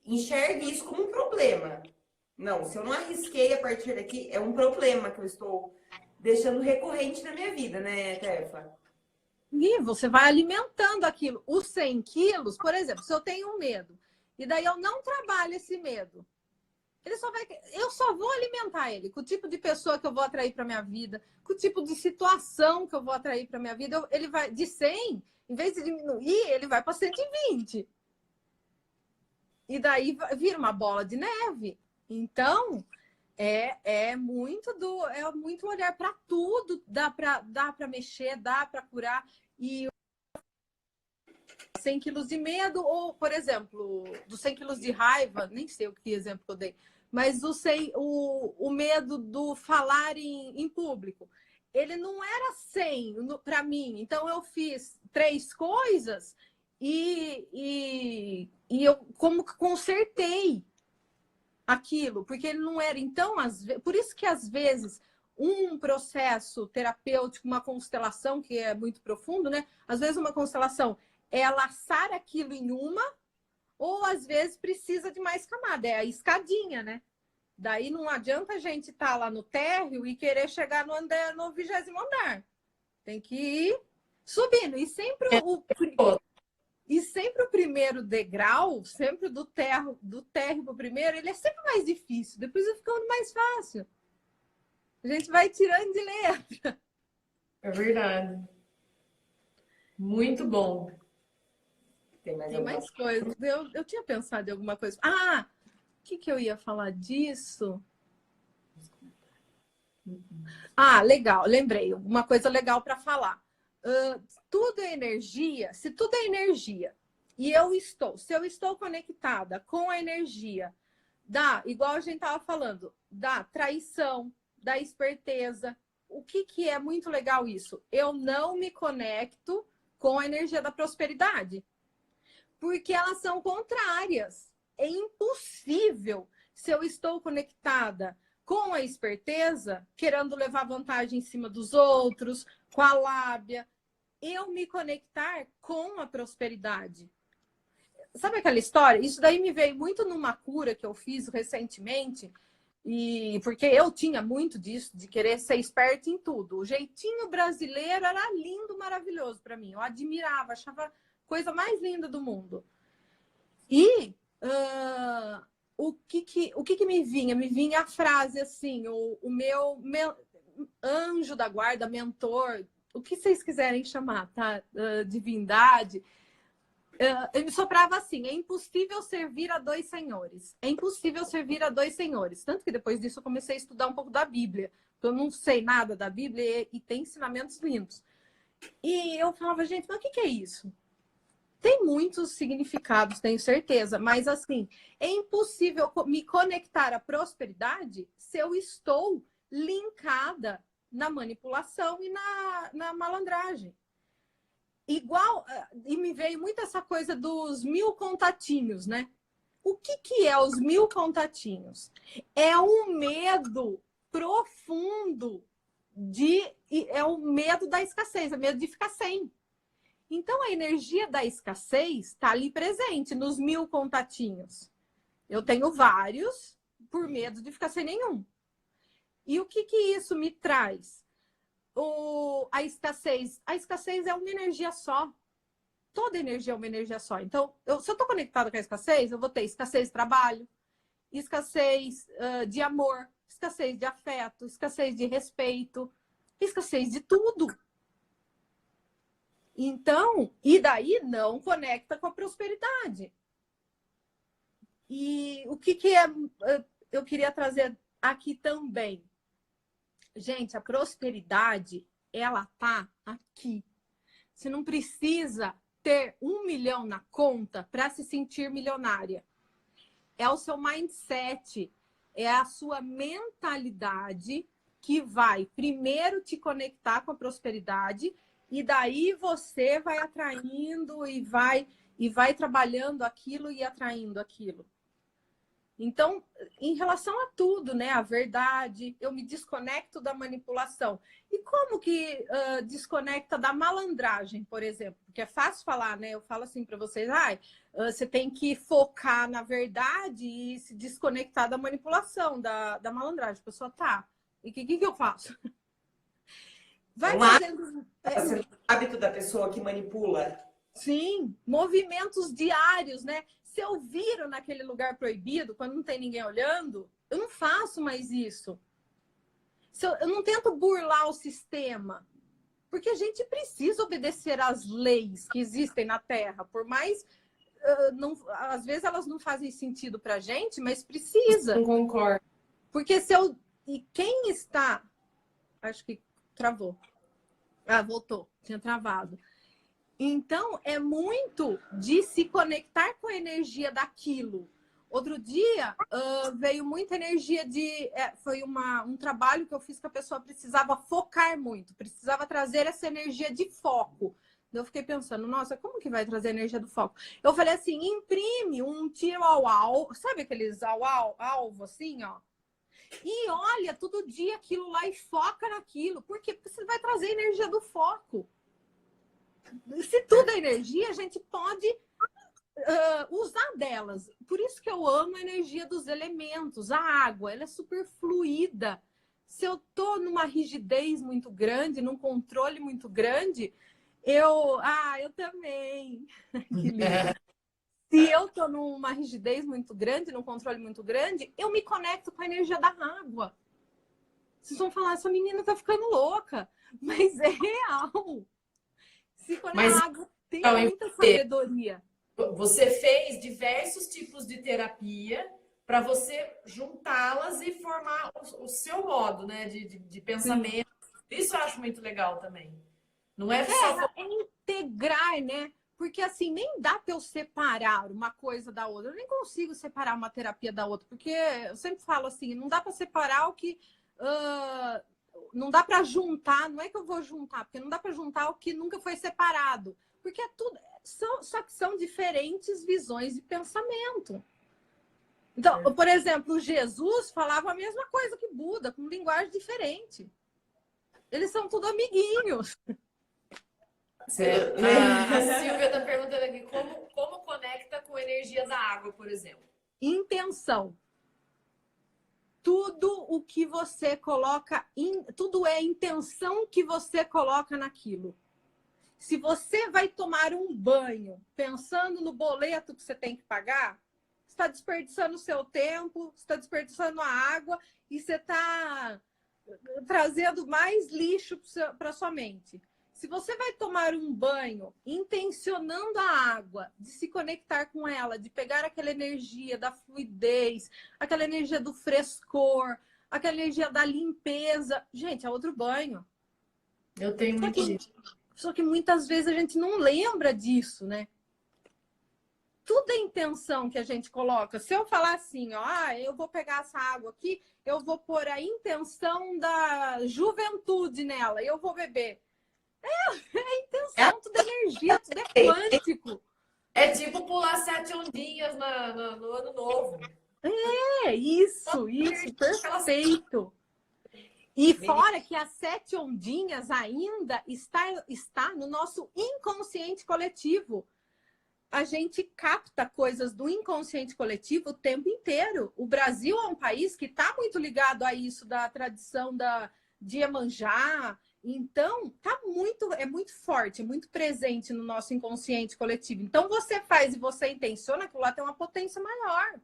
enxergue isso como um problema. Não, se eu não arrisquei a partir daqui, é um problema que eu estou deixando recorrente na minha vida, né, Tefa? E você vai alimentando aquilo. Os 100 quilos, por exemplo, se eu tenho um medo, e daí eu não trabalho esse medo, eu só vou alimentar ele com o tipo de pessoa que eu vou atrair para minha vida, com o tipo de situação que eu vou atrair para minha vida. Ele vai de 100, em vez de diminuir, ele vai para 120. E daí vira uma bola de neve. Então, é muito olhar para tudo, dá para mexer, dá para curar. E 100 quilos de medo, ou, por exemplo, dos 100 quilos de raiva, nem sei o que exemplo eu dei, mas o medo do falar em público, ele não era 100 para mim. Então, eu fiz 3 coisas e eu como que consertei aquilo, porque ele não era. Então, por isso que às vezes um processo terapêutico, uma constelação que é muito profundo, né? Às vezes uma constelação é laçar aquilo em uma, ou às vezes precisa de mais camada, é a escadinha, né? Daí não adianta a gente estar lá no térreo e querer chegar no 20º andar. Tem que ir subindo. E sempre o primeiro degrau, sempre do térreo para o primeiro, ele é sempre mais difícil. Depois vai ficando mais fácil. A gente vai tirando de letra. É verdade. Muito bom. Tem Tem mais coisas. Eu tinha pensado em alguma coisa. Ah, o que eu ia falar disso? Ah, legal, lembrei. Uma coisa legal para falar. Tudo é energia. Se tudo é energia e se eu estou conectada com a energia igual a gente estava falando, da traição, da esperteza. O que é muito legal isso? Eu não me conecto com a energia da prosperidade, porque elas são contrárias. É impossível, se eu estou conectada com a esperteza, querendo levar vantagem em cima dos outros, com a lábia, eu me conectar com a prosperidade. Sabe aquela história? Isso daí me veio muito numa cura que eu fiz recentemente, porque eu tinha muito disso, de querer ser esperta em tudo. O jeitinho brasileiro era lindo, maravilhoso para mim. Eu admirava, achava a coisa mais linda do mundo. E o que me vinha? Me vinha a frase assim, o meu anjo da guarda, mentor, o que vocês quiserem chamar, tá? Divindade. Ele me soprava assim: é impossível servir a 2 senhores. É impossível servir a 2 senhores. Tanto que depois disso eu comecei a estudar um pouco da Bíblia. Eu não sei nada da Bíblia e tem ensinamentos lindos. E eu falava, gente, mas o que é isso? Tem muitos significados, tenho certeza. Mas assim, é impossível me conectar à prosperidade se eu estou linkada na manipulação e na malandragem. Igual, e me veio muito essa coisa dos 1000 contatinhos, né? O que é os 1000 contatinhos? É um medo profundo é o medo da escassez, é o medo de ficar sem. Então, a energia da escassez está ali presente nos 1000 contatinhos. Eu tenho vários por medo de ficar sem nenhum. E o que isso me traz? A escassez é uma energia só. Toda energia é uma energia só. Então, se eu estou conectada com a escassez, eu vou ter escassez de trabalho, escassez de amor, escassez de afeto, escassez de respeito, escassez de tudo. Então, e daí não conecta com a prosperidade. E o que eu queria trazer aqui também? Gente, a prosperidade, ela tá aqui. Você não precisa ter 1 milhão na conta para se sentir milionária. É o seu mindset, é a sua mentalidade que vai primeiro te conectar com a prosperidade e daí você vai atraindo e vai trabalhando aquilo e atraindo aquilo. Então, em relação a tudo, né? A verdade, eu me desconecto da manipulação. E como que desconecta da malandragem, por exemplo? Porque é fácil falar, né? Eu falo assim para vocês, você tem que focar na verdade e se desconectar da manipulação, da malandragem. A pessoa tá. E o que eu faço? Vai fazendo... É o hábito da pessoa que manipula. Sim, movimentos diários, né? Se eu viro naquele lugar proibido, quando não tem ninguém olhando, eu não faço mais isso. Eu não tento burlar o sistema, porque a gente precisa obedecer às leis que existem na Terra, por mais... às vezes elas não fazem sentido pra gente, mas precisa. Não concordo. Porque E quem está... Acho que travou. Voltou. Tinha travado. Então, é muito de se conectar com a energia daquilo. Outro dia veio muita energia foi um trabalho que eu fiz que a pessoa precisava focar muito, precisava trazer essa energia de foco. Eu fiquei pensando, nossa, como que vai trazer a energia do foco? Eu falei assim, imprime um tiro ao alvo, sabe aqueles alvo assim, ó? E olha todo dia aquilo lá e foca naquilo. Por quê? Porque você vai trazer a energia do foco. Se tudo é energia, a gente pode usar delas. Por isso que eu amo a energia dos elementos. A água, ela é super fluida. Se eu tô numa rigidez muito grande, num controle muito grande, eu também. Que lindo. Se eu tô numa rigidez muito grande, num controle muito grande, eu me conecto com a energia da água. Vocês vão falar, essa menina tá ficando louca. Mas é real. Mas A água tem muita sabedoria. Você fez diversos tipos de terapia para você juntá-las e formar o seu modo, né, de pensamento. Isso eu acho muito legal também. Não é só... É integrar, né? Porque assim, nem dá para eu separar uma coisa da outra. Eu nem consigo separar uma terapia da outra. Porque eu sempre falo assim, não dá para separar o que... não dá para juntar, não é que eu vou juntar, porque não dá para juntar o que nunca foi separado. Porque é tudo... Só que são diferentes visões de pensamento. Então, por exemplo, Jesus falava a mesma coisa que Buda, com linguagem diferente. Eles são tudo amiguinhos. A Silvia está perguntando aqui como conecta com a energia da água, por exemplo. Intenção. Tudo o que você coloca, tudo é a intenção que você coloca naquilo. Se você vai tomar um banho pensando no boleto que você tem que pagar, você está desperdiçando o seu tempo, você está desperdiçando a água e você está trazendo mais lixo para sua mente. Se você vai tomar um banho intencionando a água, de se conectar com ela, de pegar aquela energia da fluidez, aquela energia do frescor, aquela energia da limpeza, gente, é outro banho. Eu tenho muito disso. Só que muitas vezes a gente não lembra disso, né? Tudo é intenção que a gente coloca. Se eu falar assim, ó, eu vou pegar essa água aqui, eu vou pôr a intenção da juventude nela, eu vou beber. É a intenção, tudo é energia, tudo é quântico. É tipo pular 7 ondinhas no ano novo. É, isso, perfeito. E fora que as 7 ondinhas ainda está no nosso inconsciente coletivo. A gente capta coisas do inconsciente coletivo o tempo inteiro. O Brasil é um país que está muito ligado a isso, da tradição de Iemanjá. Então, é muito forte, é muito presente no nosso inconsciente coletivo. Então, você faz e você intenciona, aquilo lá tem uma potência maior.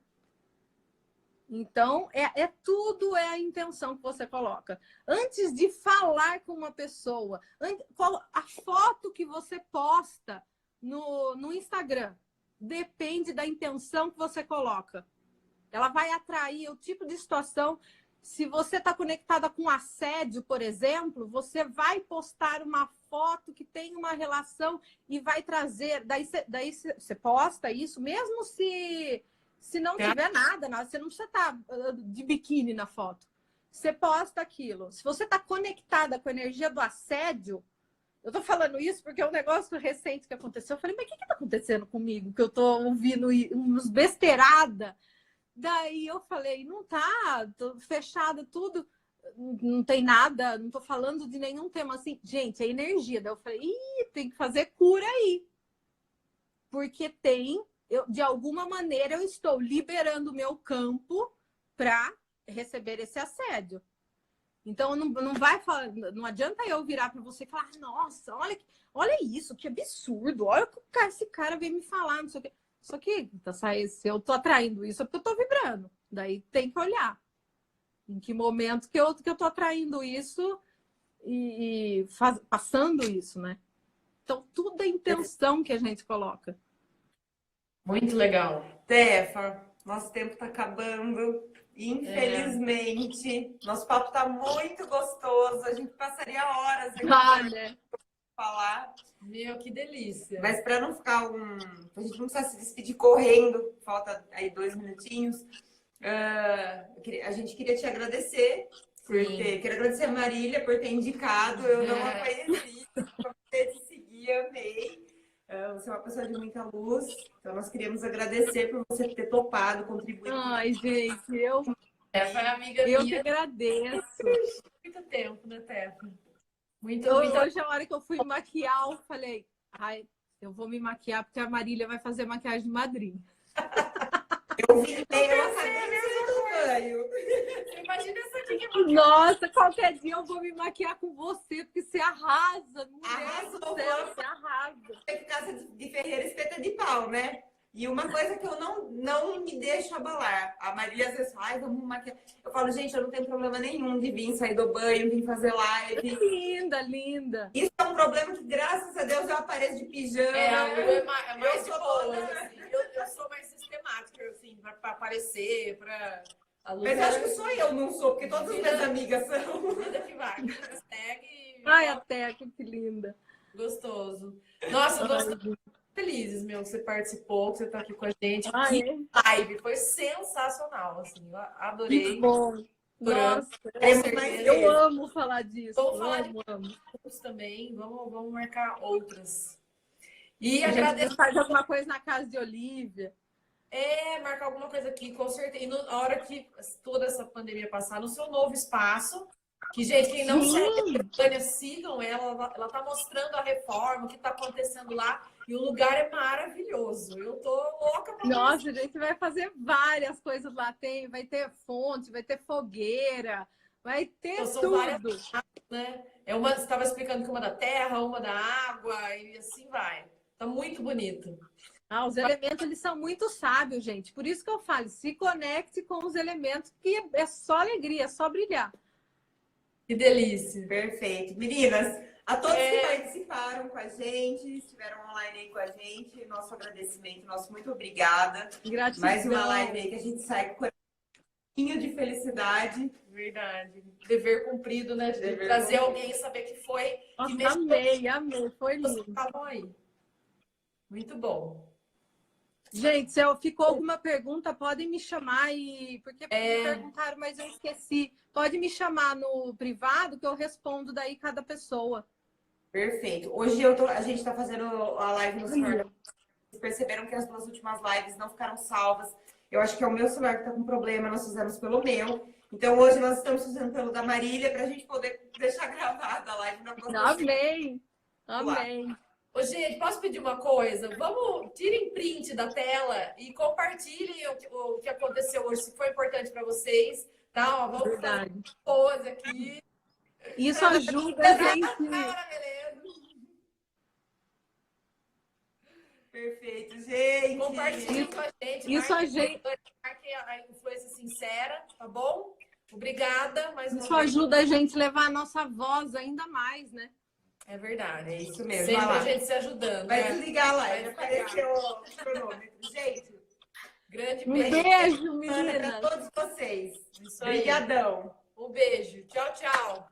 Então, tudo é a intenção que você coloca. Antes de falar com uma pessoa, a foto que você posta no Instagram depende da intenção que você coloca. Ela vai atrair o tipo de situação. Se você está conectada com assédio, por exemplo, você vai postar uma foto que tem uma relação e vai trazer. Daí você posta isso, mesmo se não tiver nada, você não precisa estar de biquíni na foto. Você posta aquilo. Se você está conectada com a energia do assédio, eu tô falando isso porque é um negócio recente que aconteceu. Eu falei, mas o que está acontecendo comigo? Que eu tô ouvindo uns besteirada. Daí eu falei, não tá, tô fechada tudo, não tem nada, não tô falando de nenhum tema assim. Gente, é energia. Daí eu falei, tem que fazer cura aí. Porque de alguma maneira eu estou liberando o meu campo para receber esse assédio. Então não adianta eu virar para você e falar, nossa, olha isso, que absurdo, olha o que esse cara veio me falar, não sei o quê. Só que se eu tô atraindo isso é porque eu tô vibrando. Daí tem que olhar em que momento que eu tô atraindo isso e passando isso, né? Então tudo é intenção que a gente coloca. Muito legal. Tefa, nosso tempo está acabando. Infelizmente, nosso papo está muito gostoso. A gente passaria horas aqui. Olha, falar. Meu, que delícia. Mas para não ficar a gente não precisa se despedir correndo, falta aí 2 minutinhos. A gente queria te agradecer queria agradecer a Marília por ter indicado. Eu não a conheci, você te seguir, amei. Você é uma pessoa de muita luz, então nós queríamos agradecer por você ter topado, contribuído. Ai, gente, Tefa é amiga eu que minha agradeço. muito tempo, né, Tefa? Muito. Hoje, a hora que eu fui maquiar, eu falei, ai, eu vou me maquiar porque a Marília vai fazer maquiagem de madrinha. Eu vi bem, eu acabei do banho. Imagina essa aqui que é Nossa, qualquer dia eu vou me maquiar com você, porque você arrasa, mulher Arrasou, do céu, você arrasa. É que casa de ferreira espeta de pau, né? E uma coisa que eu não me deixo abalar. A Marília às vezes fala, ai, vamos maquiar. Eu falo, gente, eu não tenho problema nenhum de vir sair do banho, vir fazer live. Linda, linda. Isso é um problema que, graças a Deus, eu apareço de pijama. a Lu é mais de sou boa, toda- assim. Eu sou mais sistemática, assim, pra aparecer, pra... A Lu Mas eu acho que só eu não sou, porque todas as minhas amigas são. vida que vai. Hashtag Ai, a Teca, que linda. gostoso. Nossa, eu tô felizes, meu, que você participou, que você tá aqui com a gente. Ai, Que live, foi sensacional, assim, eu adorei. que bom. Nossa, Temos mais eu amo falar disso. Vamos falar de amo. outros também, vamos marcar outras. E A gente agradeço. faz alguma coisa na casa de Olivia. Marcar alguma coisa aqui, com certeza. E na hora que toda essa pandemia passar, no seu novo espaço, que, gente, quem não segue a Tânia, sigam ela tá mostrando a reforma, o que tá acontecendo lá, e o lugar é maravilhoso. Eu tô louca pra Nossa, a gente vai fazer várias coisas lá. Vai ter fonte, vai ter fogueira, vai ter Então, são tudo. várias, né? Você estava explicando que uma da terra, uma da água, e assim vai. Tá muito bonito. Os elementos, eles são muito sábios, gente. Por isso que eu falo, se conecte com os elementos, que é só alegria, é só brilhar. Que delícia. Perfeito. Meninas, a todos que participaram com a gente, estiveram online aí com a gente, nosso agradecimento, nosso muito obrigada. Gratidão. Mais uma live aí que a gente sai com um pouquinho de felicidade. Verdade. Dever cumprido, né? De Dever trazer cumprido. alguém, saber que foi. Nossa, que mexeu amei. Foi com vocês lindo. que estavam aí. Muito bom. Gente, se ficou alguma pergunta, podem me chamar porque me perguntaram, mas eu esqueci. Pode me chamar no privado que eu respondo daí cada pessoa. Perfeito. Hoje a gente está fazendo a live no celular. Vocês perceberam que as 2 últimas lives não ficaram salvas. Eu acho que é o meu celular que está com problema, nós fizemos pelo meu. Então hoje nós estamos fazendo pelo da Marília para a gente poder deixar gravada a live na próxima. Amei. Ô, gente, posso pedir uma coisa? Tirem print da tela e compartilhem o que aconteceu hoje, se foi importante para vocês. Tá? Ó, vamos fazer pose aqui. Isso ajuda a gente. Cara, beleza. Perfeito, gente. Compartilhem com a gente. Isso a gente. Marquem a influência sincera, tá bom? Obrigada. Isso ajuda a gente a levar a nossa voz ainda mais, né? É verdade. É isso mesmo. Sempre Vai lá. a gente se ajudando. Vai né? desligar a live. Vai Apareceu o cronômetro. Gente, Grande Um beijo. beijo, para meninas. todos vocês. Isso aí. Obrigadão. Um beijo. Tchau, tchau.